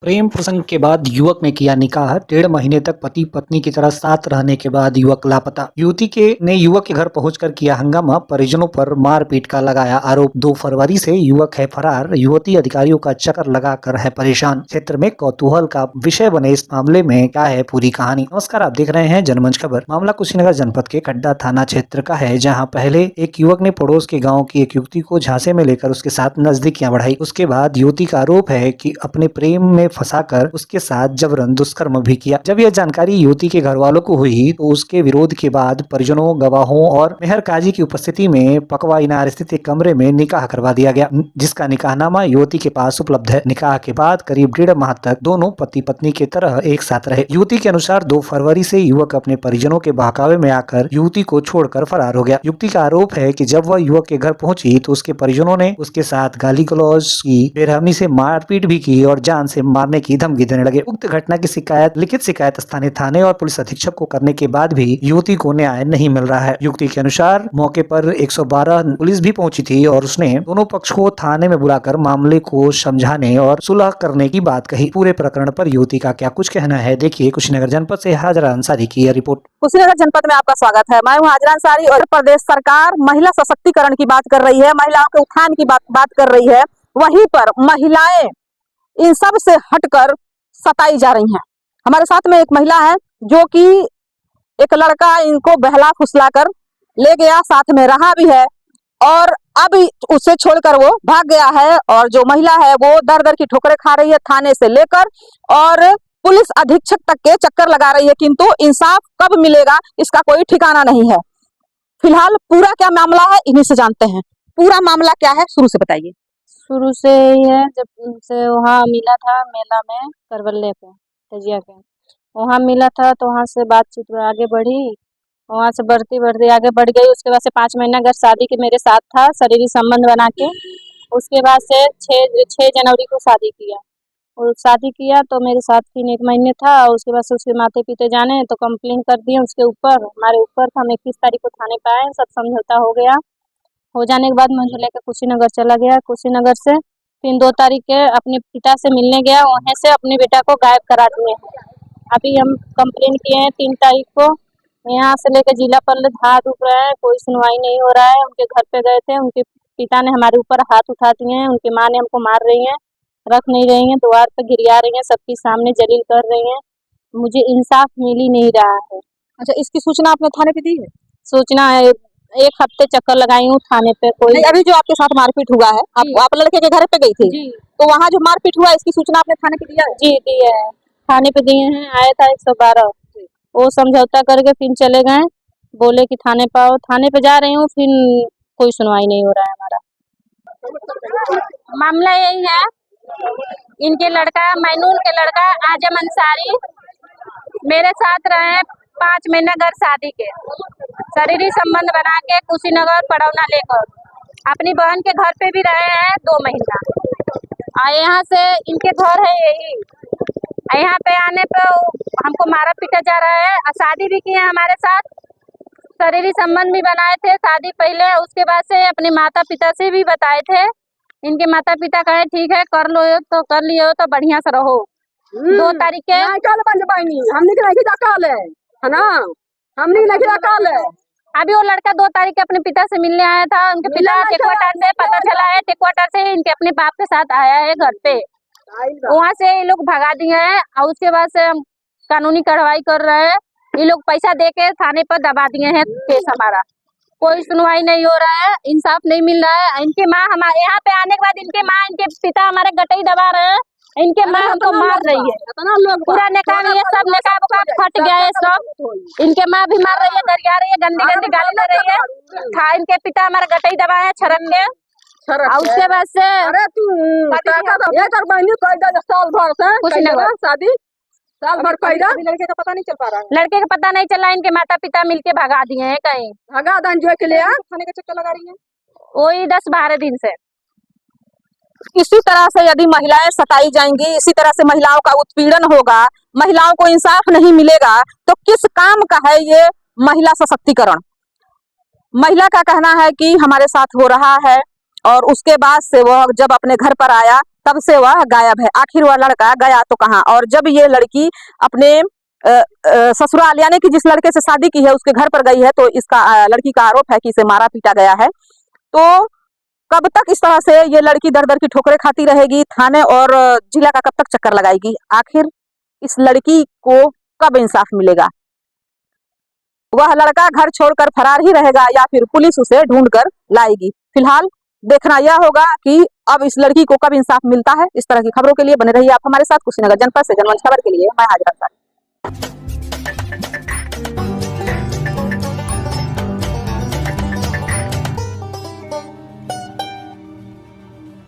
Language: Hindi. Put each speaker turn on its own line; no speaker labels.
प्रेम प्रसंग के बाद युवक ने किया निकाह। 1.5 महीने तक पति पत्नी की तरह साथ रहने के बाद युवक लापता। युवती ने युवक के घर पहुंचकर किया हंगामा, परिजनों पर मारपीट का लगाया आरोप। 2 फरवरी से युवक है फरार, युवती अधिकारियों का चक्कर लगाकर है परेशान। क्षेत्र में कौतूहल का विषय बने इस मामले में क्या है पूरी कहानी। नमस्कार, आप देख रहे हैं जनमंच खबर। मामला कुशीनगर जनपद के खड्डा थाना क्षेत्र का है, जहाँ पहले एक युवक ने पड़ोस के गाँव की एक युवती को झांसे में लेकर उसके साथ नजदीकियां बढ़ाई। उसके बाद युवती का आरोप है कि अपने प्रेम में फंसाकर उसके साथ जबरन दुष्कर्म भी किया। जब यह जानकारी युवती के घर वालों को हुई तो उसके विरोध के बाद परिजनों, गवाहों और मेहर काजी की उपस्थिति में पकवा इनार स्थित एक कमरे में निकाह करवा दिया गया, जिसका निकाहनामा युवती के पास उपलब्ध है। निकाह के बाद करीब 1.5 माह तक दोनों पति पत्नी की तरह एक साथ रहे। युवती के अनुसार 2 फरवरी से युवक अपने परिजनों के बहकावे में आकर युवती को छोड़कर फरार हो गया। युवती का आरोप है कि जब वह युवक के घर पहुंची तो उसके परिजनों ने उसके साथ गाली गलौज की, बेरहमी से मारपीट भी की और जान से मारने की धमकी देने लगे। उक्त घटना की लिखित शिकायत स्थानीय थाने और पुलिस अधीक्षक को करने के बाद भी युवती को न्याय नहीं मिल रहा है। युवती के अनुसार मौके पर 112 पुलिस भी पहुंची थी और उसने दोनों पक्ष को थाने में बुलाकर मामले को समझाने और सुलह करने की बात कही। पूरे प्रकरण पर युवती का क्या कुछ कहना है, देखिए कुशीनगर जनपद से हाजरा अंसारी की यह रिपोर्ट।
कुशीनगर जनपद में आपका स्वागत है। मैं हूँ हाजरा अंसारी और प्रदेश सरकार महिला सशक्तिकरण की बात कर रही है, महिलाओं के उत्थान की बात कर रही है। वहीं पर महिलाएं इन सब से हटकर सताई जा रही हैं। हमारे साथ में एक महिला है जो कि एक लड़का इनको बहला फुसला कर ले गया, साथ में रहा भी है और अब उसे छोड़कर वो भाग गया है। और जो महिला है वो दर दर की ठोकरें खा रही है, थाने से लेकर और पुलिस अधीक्षक तक के चक्कर लगा रही है, किंतु इंसाफ कब मिलेगा इसका कोई ठिकाना नहीं है। फिलहाल पूरा क्या मामला है इन्हीं से जानते हैं। पूरा मामला क्या है, शुरू से बताइए।
शुरू से ही है, जब से वहाँ मिला था मेला में करवल्ले पे तजिया के, वहाँ मिला था तो वहाँ से बातचीत आगे बढ़ी, वहाँ से बढ़ती बढ़ती आगे बढ़ गई। उसके बाद से 5 महीना अगर शादी के मेरे साथ था, शरीरी संबंध बना के। उसके बाद से 6 जनवरी को शादी किया। और शादी किया तो मेरे साथ 3 महीने था। उसके बाद से उसके माता पिता जाने तो कंप्लेन कर दिए उसके ऊपर, हमारे ऊपर था। हम 21 तारीख को थाने पे आए, सब समझौता हो गया। हो जाने के बाद मुझे लेकर कुशीनगर चला गया। कुशीनगर से फिर 2 तारीख के अपने पिता से मिलने गया, वहीं से अपने बेटा को गायब करा दिए हैं। अभी हम कंप्लेन किए हैं 3 तारीख को, यहाँ से लेकर जिला पर हाथ उठ रहे हैं, कोई सुनवाई नहीं हो रहा है। उनके घर पे गए थे, उनके पिता ने हमारे ऊपर हाथ उठा दिए हैं, उनकी माँ ने हमको मार रही है, रख नहीं रही है, द्वार पर गिरिया रही है, सबके सामने जलील कर रही है। मुझे इंसाफ मिल ही नहीं रहा है।
अच्छा, इसकी सूचना आपने थाने पे दी है?
सूचना है, 1 हफ्ते चक्कर लगाई हूँ थाने पे, कोई
नहीं। अभी जो आपके साथ मारपीट हुआ है, आप लड़के के घर पे गई थी
जी
तो वहाँ जो मारपीट हुआ इसकी सूचना आपने थाने पे दिया है?
जी दिए है, थाने पे दिए हैं। आया था 112, वो समझौता करके फिर चले गए, बोले कि थाने पे आओ। थाने पे जा रही हूँ, फिर कोई सुनवाई नहीं हो रहा है हमारा। मामला यही है, इनके लड़का मैनून के लड़का आजम अंसारी मेरे साथ रहे 5 महीने घर शादी के, शरीरी संबंध बना के कुशीनगर पड़ौना लेकर अपनी बहन के घर पे भी रहे हैं 2 महीना। और यहाँ से इनके घर है यही, यहाँ पे आने पे हमको मारा पीटा जा रहा है। शादी भी की है हमारे साथ, शरीरी संबंध भी बनाए थे शादी पहले। उसके बाद से अपने माता पिता से भी बताए थे। इनके माता पिता कहे ठीक है कर लो तो कर लियो तो बढ़िया से रहो। 2 तारीख के अभी वो लड़का 2 तारीख के अपने पिता से मिलने आया था। उनके पिता टेकवाटर से पता चला है, टेकवाटर से इनके अपने बाप के साथ आया है घर पे, वहाँ से ये लोग भगा दिए हैं। और उसके बाद से हम कानूनी कार्रवाई कर रहे हैं। ये लोग पैसा दे के थाने पर दबा दिए हैं केस हमारा, कोई सुनवाई नहीं हो रहा है, इंसाफ नहीं मिल रहा है। इनकी माँ हमारे यहाँ पे आने के बाद इनके माँ इनके पिता हमारे गटई दबा रहे हैं, इनके माँ हमको मार रही है। पूरा निकाह ये सब निकाह फट गया है सब। इनके माँ भी मार रही है, गरिया रही है, गंदी गंदी गाली दे रही है। इनके पिता हमारा गटई दबाए हैं छरक के। और उसके बाद से
शादी साल भर पहले लड़के का पता नहीं चल पा रहा है।
लड़के का पता नहीं चल रहा है, इनके माता पिता मिलके भगा दिए हैं कहीं।
भगा दान जो के लिए थाने का चक्कर लगा रही है
वही 10-12 दिन से।
इसी तरह से यदि महिलाएं सताई जाएंगी, इसी तरह से महिलाओं का उत्पीड़न होगा, महिलाओं को इंसाफ नहीं मिलेगा, तो किस काम का है ये महिला सशक्तिकरण। महिला का कहना है कि हमारे साथ हो रहा है और उसके बाद से वो जब अपने घर पर आया तब से वह गायब है। आखिर वह लड़का गया तो कहाँ? और जब ये लड़की अपने ससुराल यानी कि जिस लड़के से शादी की है उसके घर पर गई है तो इसका लड़की का आरोप है कि इसे मारा पीटा गया है। तो कब तक इस तरह से ये लड़की दर दर की ठोकरें खाती रहेगी, थाने और जिला का कब तक चक्कर लगाएगी? आखिर इस लड़की को कब इंसाफ मिलेगा? वह लड़का घर छोड़कर फरार ही रहेगा या फिर पुलिस उसे ढूंढ कर लाएगी? फिलहाल देखना यह होगा कि अब इस लड़की को कब इंसाफ मिलता है। इस तरह की खबरों के लिए बने रहिए आप हमारे साथ। कुशीनगर जनपद से जनमंच खबर के लिए मैं हाजिर हूं।